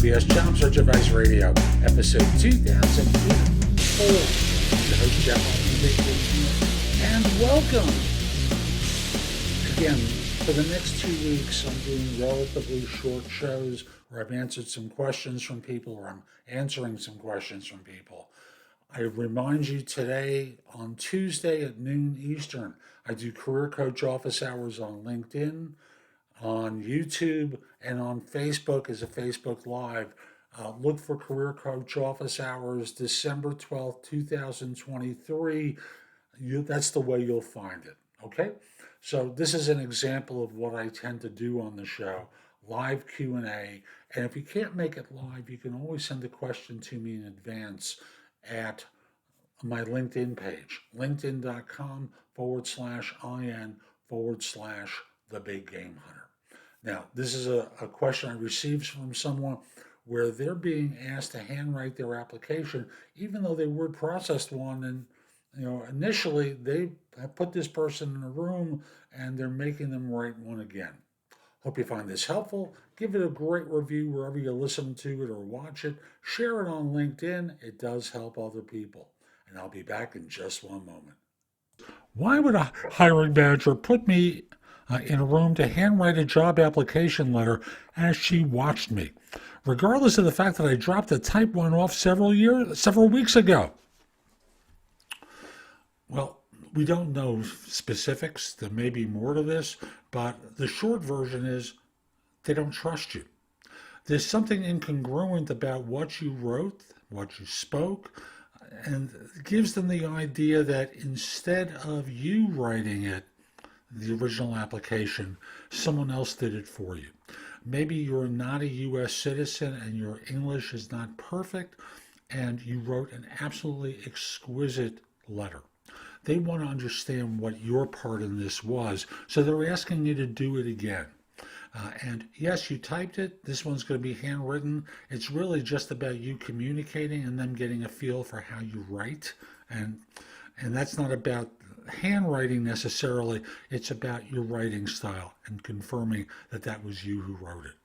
NBS Job Search Advice Radio, episode 2004. I'm your host, Jeff Altman, and welcome. Again, for the next 2 weeks, I'm doing relatively short shows where I've answered some questions from people, or I'm answering some questions from people. I remind you today, on Tuesday at noon Eastern, I do career coach office hours on LinkedIn, on YouTube, and on Facebook as a Facebook Live. Look for Career Coach Office Hours, December 12th, 2023. That's the way you'll find it, okay? So this is an example of what I tend to do on the show, live Q&A. And if you can't make it live, you can always send a question to me in advance at my LinkedIn page, linkedin.com/IN/the Big Game Hunter. Now, this is a question I received from someone where they're being asked to handwrite their application, even though they word processed one. And, initially they have put this person in a room and they're making them write one again. Hope you find this helpful. Give it a great review wherever you listen to it or watch it. Share it on LinkedIn. It does help other people. And I'll be back in just one moment. Why would a hiring manager put me in a room to handwrite a job application letter as she watched me, regardless of the fact that I dropped the type one off several weeks ago? Well, we don't know specifics. There may be more to this, but the short version is they don't trust you. There's something incongruent about what you wrote, what you spoke, and it gives them the idea that instead of you writing it, the original application, someone else did it for you. Maybe you're not a U.S. citizen and your English is not perfect, and you wrote an absolutely exquisite letter. They want to understand what your part in this was, so they're asking you to do it again. And yes, you typed it. This one's going to be handwritten. It's really just about you communicating and them getting a feel for how you write. And that's not about handwriting necessarily. It's about your writing style and confirming that that was you who wrote it.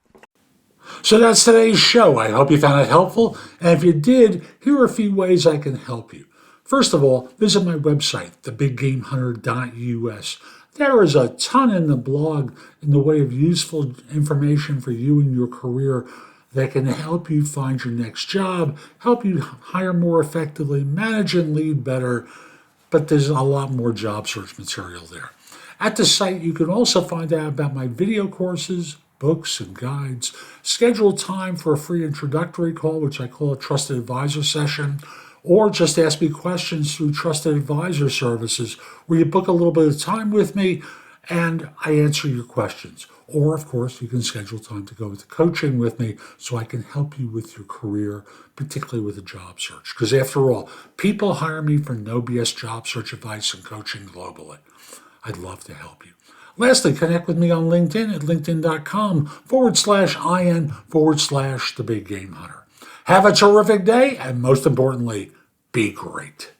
So that's today's show. I hope you found it helpful. And if you did, here are a few ways I can help you. First of all, visit my website, thebiggamehunter.us. There is a ton in the blog in the way of useful information for you and your career that can help you find your next job, help you hire more effectively, manage and lead better, but there's a lot more job search material there. At the site, you can also find out about my video courses, books, and guides, schedule time for a free introductory call, which I call a Trusted Advisor session, or just ask me questions through Trusted Advisor Services, where you book a little bit of time with me and I answer your questions. Or, of course, you can schedule time to go into coaching with me so I can help you with your career, particularly with a job search. Because after all, people hire me for no BS job search advice and coaching globally. I'd love to help you. Lastly, connect with me on LinkedIn at linkedin.com/IN/the Big Game Hunter. Have a terrific day, and most importantly, be great.